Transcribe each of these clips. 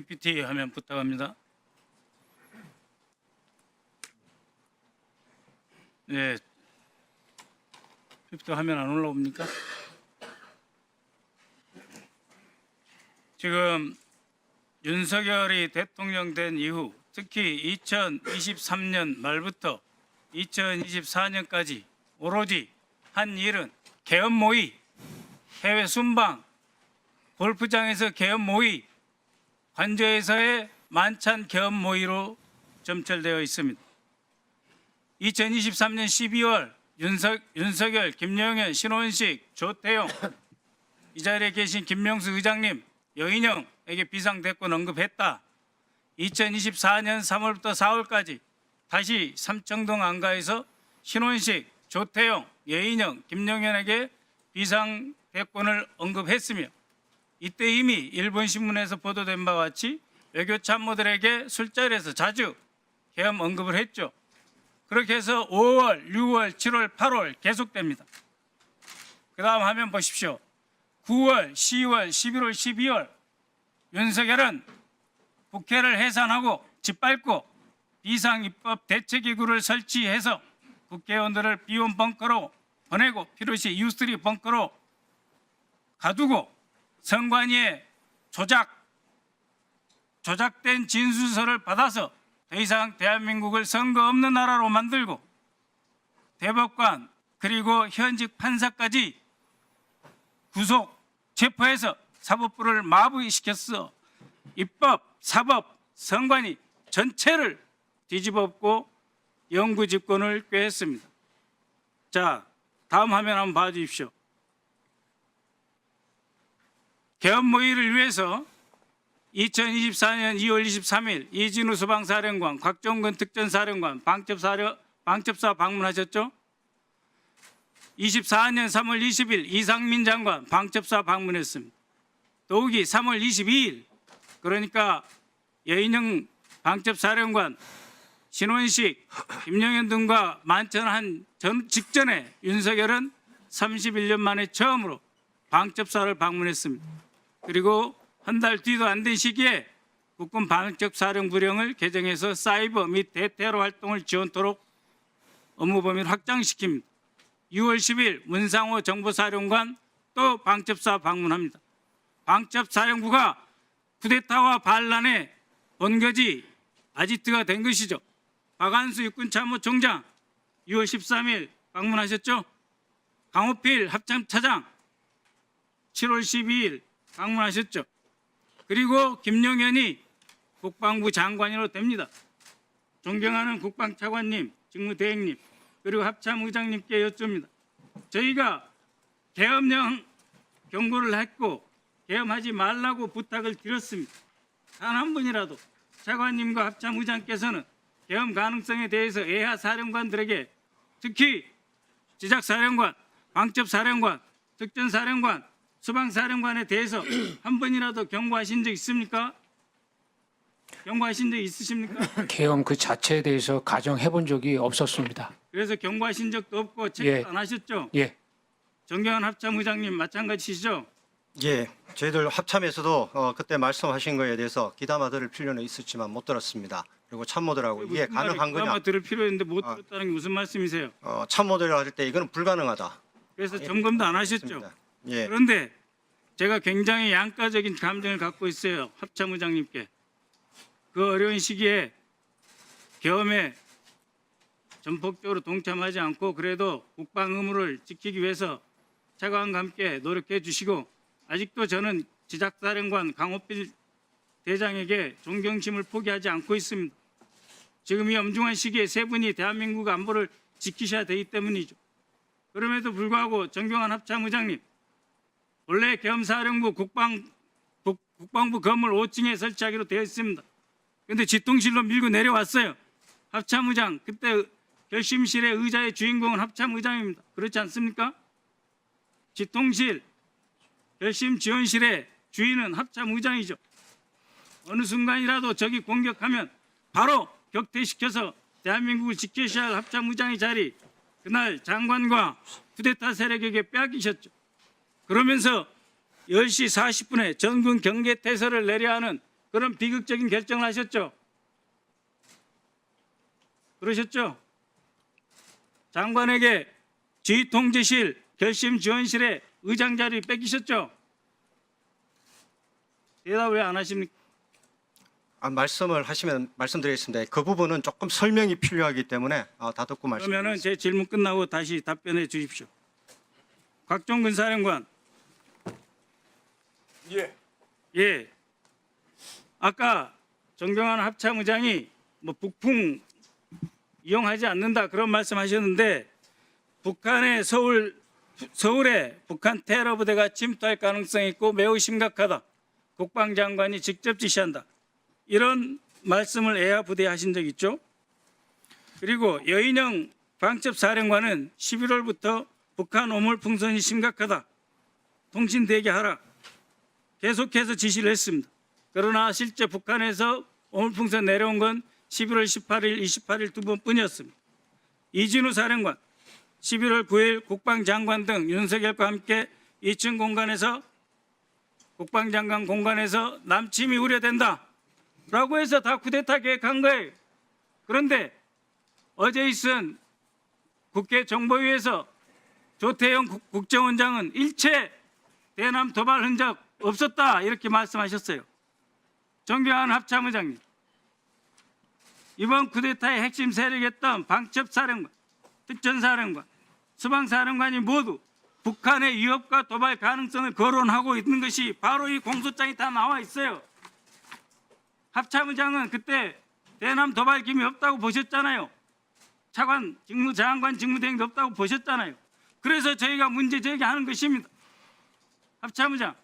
PPT 화면 부탁합니다. 네, PPT 화면 안 올라옵니까? 지금 윤석열이 대통령 된 이후 특히 2023년 말부터 2024년까지 오로지 한 일은 계엄 모의, 해외 순방, 골프장에서 계엄 모의, 관저에서의 만찬 계엄 모의로 점철되어 있습니다. 2023년 12월 윤석열, 김영현, 신원식, 조태용, 이 자리에 계신 김명수 의장님, 여인영에게 비상대권 언급했다. 2024년 3월부터 4월까지 다시 삼청동 안가에서 신원식, 조태용, 여인영, 김영현에게 비상대권을 언급했으며 이때 이미 일본 신문에서 보도된 바와 같이 외교 참모들에게 술자리에서 자주 계엄 언급을 했죠. 그렇게 해서 5월, 6월, 7월, 8월 계속됩니다. 그 다음 화면 보십시오. 9월, 10월, 11월, 12월 윤석열은 국회를 해산하고 짓밟고 비상입법 대책기구를 설치해서 국회의원들을 비온 벙커로 보내고 필요시 U3 벙커로 가두고 선관위의 조작된 진술서를 받아서 더 이상 대한민국을 선거 없는 나라로 만들고 대법관 그리고 현직 판사까지 구속, 체포해서 사법부를 마비시켰어. 입법, 사법, 선관위 전체를 뒤집어엎고 영구 집권을 꾀했습니다. 자, 다음 화면 한번 봐주십시오. 계엄 모의를 위해서 2024년 2월 23일 이진우 소방사령관, 곽종근 특전사령관 방첩사 방문하셨죠? 24년 3월 20일 이상민 장관 방첩사 방문했습니다. 더욱이 3월 22일 그러니까 여인영 방첩사령관, 신원식, 김영현 등과 만찬한 직전에 윤석열은 31년 만에 처음으로 방첩사를 방문했습니다. 그리고 한 달 뒤도 안 된 시기에 국군 방첩사령부령을 개정해서 사이버 및 대테러 활동을 지원토록 업무 범위를 확장시킵니다. 6월 10일 문상호 정보사령관 또 방첩사 방문합니다. 방첩사령부가 쿠데타와 반란의 본거지 아지트가 된 것이죠. 박한수 육군참모총장 6월 13일 방문하셨죠. 강호필 합참차장 7월 12일 방문하셨죠. 그리고 김용현이 국방부 장관으로 됩니다. 존경하는 국방차관님, 직무대행님, 그리고 합참의장님께 여쭙니다. 저희가 계엄령 경고를 했고 계엄하지 말라고 부탁을 드렸습니다. 단 한 분이라도 차관님과 합참의장께서는 계엄 가능성에 대해서 예하 사령관들에게 특히 지작사령관, 방첩사령관, 특전사령관, 수방사령관에 대해서 한 번이라도 경고하신 적 있습니까? 경고하신 적 있으십니까? 계엄 그 자체에 대해서 가정해 본 적이 없었습니다. 그래서 경고하신 적도 없고 체크도 안 하셨죠? 예. 정경환 합참의장님 마찬가지시죠? 예, 저희들 합참에서도 그때 말씀하신 거에 대해서 귀담아 들을 필요는 있었지만 못 들었습니다. 그리고 참모들하고 이해 가능한 거냐? 아마 들을 필요 있는데 못 들었다는 게 무슨 말씀이세요? 참모들 할 때 이거는 불가능하다. 그래서 점검도 안 하셨죠? 그렇습니다. 예, 그런데 제가 굉장히 양가적인 감정을 갖고 있어요. 합참의장님께. 그 어려운 시기에 계엄에 전폭적으로 동참하지 않고 그래도 국방 의무를 지키기 위해서 차관과 함께 노력해 주시고 아직도 저는 지작사령관 강호필 대장에게 존경심을 포기하지 않고 있습니다. 지금 이 엄중한 시기에 세 분이 대한민국 안보를 지키셔야 되기 때문이죠. 그럼에도 불구하고 정경환 합참의장님, 원래 계엄사령부 국방부 건물 5층에 설치하기로 되어 있습니다. 그런데 집통실로 밀고 내려왔어요. 합참의장, 그때 결심실의 의자의 주인공은 합참의장입니다. 그렇지 않습니까? 집통실, 결심지원실의 주인은 합참의장이죠. 어느 순간이라도 적이 공격하면 바로 격퇴시켜서 대한민국을 지키셔야 할 합참의장의 자리, 그날 장관과 쿠데타 세력에게 빼앗기셨죠. 그러면서 10시 40분에 전군 경계태세를 내려야 하는 그런 비극적인 결정을 하셨죠? 그러셨죠? 장관에게 지휘통제실 결심지원실에 의장 자리 뺏기셨죠? 대답 왜 안 하십니까? 말씀을 하시면 말씀드리겠습니다. 그 부분은 조금 설명이 필요하기 때문에 다 듣고 말씀드리겠습니다. 그러면은 제 질문 끝나고 다시 답변해 주십시오. 곽종근 사령관. 예. 아까 정경환 합참의장이 뭐 북풍 이용하지 않는다 그런 말씀하셨는데 북한의 서울에 북한 테러 부대가 침투할 가능성이 있고 매우 심각하다. 국방장관이 직접 지시한다. 이런 말씀을 애하 부대에 하신 적 있죠? 그리고 여인영 방첩사령관은 11월부터 북한 오물 풍선이 심각하다. 통신 대기하라. 계속해서 지시를 했습니다. 그러나 실제 북한에서 오물풍선 내려온 건 11월 18일, 28일 두 번뿐이었습니다. 이진우 사령관, 11월 9일 국방장관 등 윤석열과 함께 2층 공간에서 국방장관 공간에서 남침이 우려된다. 라고 해서 다 쿠데타 계획한 거예요. 그런데 어제 있은 국회 정보위에서 조태영 국정원장은 일체 대남 도발 흔적 없었다 이렇게 말씀하셨어요. 정경환 합참의장님, 이번 쿠데타의 핵심 세력이었던 방첩사령관, 특전사령관, 수방사령관이 모두 북한의 위협과 도발 가능성을 거론하고 있는 것이 바로 이 공소장이 다 나와 있어요. 합참의장은 그때 대남 도발 기미 없다고 보셨잖아요. 차관 직무 장관 직무대행도 없다고 보셨잖아요. 그래서 저희가 문제 제기하는 것입니다. 합참의장,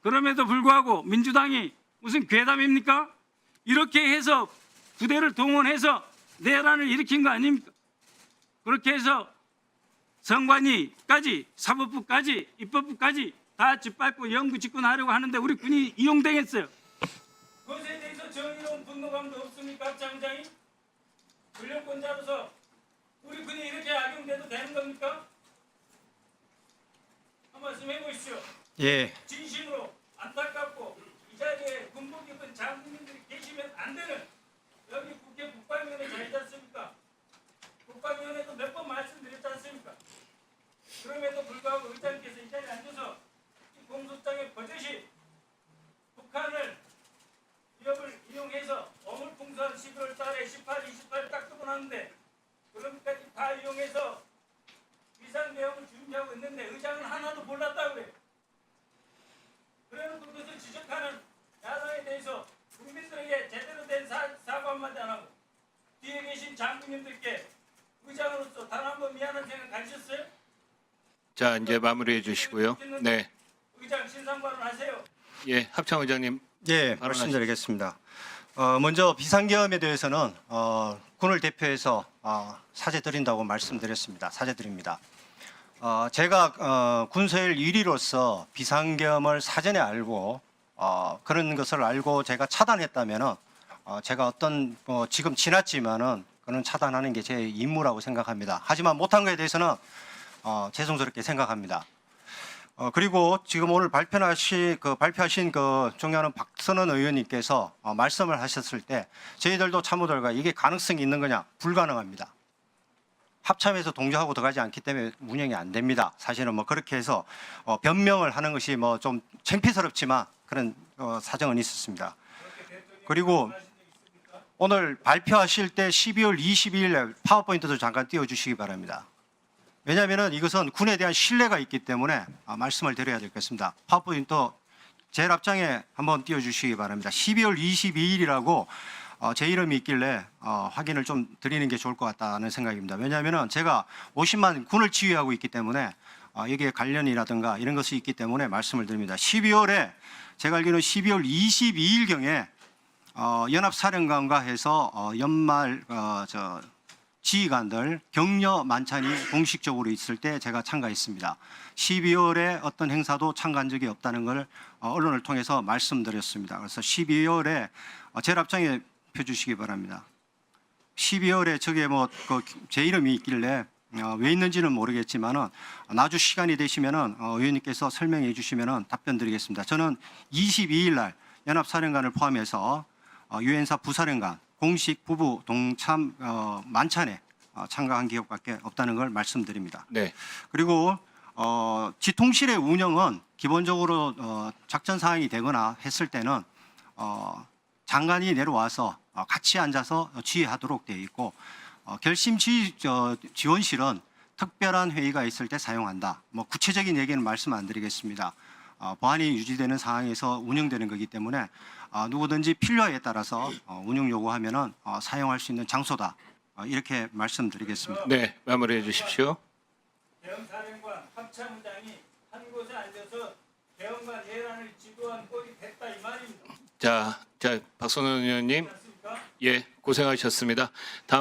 그럼에도 불구하고 민주당이 무슨 괴담입니까? 이렇게 해서 부대를 동원해서 내란을 일으킨 거 아닙니까? 그렇게 해서 선관위까지 사법부까지 입법부까지 다 짓밟고 영구 집권하려고 하는데 우리 군이 이용당했어요. 그것에 대해서 정의로운 분노감도 없습니까? 합참의장이? 권력권자로서 우리 군이 이렇게 악용돼도 되는 겁니까? 한 말씀 해보십시오. 예, 진심으로 안타깝고 이 자리에 군복 입은 장군님들이 계시면 안 되는 여기 국회 국방위원회 자리지 않습니까? 국방위원회도 몇 번 말씀드렸지 않습니까? 그럼에도 불구하고 의장께서 이 자리에 앉아서 이 공소장의 버젓이 북한을 위협을 이용해서 어물풍선 11월 달에 18, 28 딱 뜨고 났는데 그럼까지 다 이용해서 비상대응을 준비하고 있는데 의장은 하나도 몰랐다고 그래요. 그래놓고 그것을 지적하는 야당에 대해서 국민들에게 제대로 된 사과 한마디 안 하고 뒤에 계신 장군님들께 의장으로서 단 한 번 미안한 생각 가지셨어요? 자, 이제 마무리해 주시고요. 네. 의장 신상발언 하세요. 예, 합참의장님. 예, 말씀드리겠습니다. 먼저 비상계엄에 대해서는 군을 대표해서 사죄드린다고 말씀드렸습니다. 사죄드립니다. 제가 군서일 1위로서 비상계엄을 사전에 알고 그런 것을 알고 제가 차단했다면은 제가 어떤 지금 지났지만은 그는 차단하는 게 제 임무라고 생각합니다. 하지만 못한 것에 대해서는 죄송스럽게 생각합니다. 그리고 지금 오늘 발표하신 존경하는 박선원 의원님께서 말씀을 하셨을 때 저희들도 참모들과 이게 가능성이 있는 거냐? 불가능합니다. 합참에서 동조하고 들어가지 않기 때문에 운영이 안 됩니다. 사실은 뭐 그렇게 해서 변명을 하는 것이 뭐 좀 창피스럽지만 그런 사정은 있었습니다. 그리고 오늘 발표하실 때 12월 22일 파워포인트도 잠깐 띄워주시기 바랍니다. 왜냐하면 이것은 군에 대한 신뢰가 있기 때문에 말씀을 드려야 되겠습니다. 파워포인트 제일 앞장에 한번 띄워주시기 바랍니다. 12월 22일이라고 제 이름이 있길래 확인을 좀 드리는 게 좋을 것 같다는 생각입니다. 왜냐하면 제가 50만 군을 지휘하고 있기 때문에 여기에 관련이라든가 이런 것이 있기 때문에 말씀을 드립니다. 12월에 제가 알기로는 12월 22일경에 연합사령관과 해서 연말 지휘관들 격려 만찬이 공식적으로 있을 때 제가 참가했습니다. 12월에 어떤 행사도 참가한 적이 없다는 걸 언론을 통해서 말씀드렸습니다. 그래서 12월에 제일 앞장에 펴주시기 바랍니다. 12월에 저게 뭐 제 이름이 있길래 왜 있는지는 모르겠지만은 나중 시간이 되시면은 의원님께서 설명해 주시면은 답변 드리겠습니다. 저는 22일 날 연합사령관을 포함해서 유엔사 부사령관 공식 부부 동참 만찬에 참가한 기업밖에 없다는 걸 말씀드립니다. 네. 그리고 지통실의 운영은 기본적으로 작전 사항이 되거나 했을 때는 장관이 내려와서 같이 앉아서 지휘하도록 되어 있고 결심 지원실은 특별한 회의가 있을 때 사용한다. 뭐 구체적인 얘기는 말씀 안 드리겠습니다. 보안이 유지되는 상황에서 운영되는 거기 때문에 누구든지 필요에 따라서 운영 요구하면은 사용할 수 있는 장소다. 이렇게 말씀드리겠습니다. 네, 마무리해 주십시오. 대형사령관 합참의장이 한 곳에 앉아서 대형관 예란을 지도한 꼴이 됐다 이 말입니다. 자, 박선원 의원님, 맞습니까? 예, 고생하셨습니다. 다음.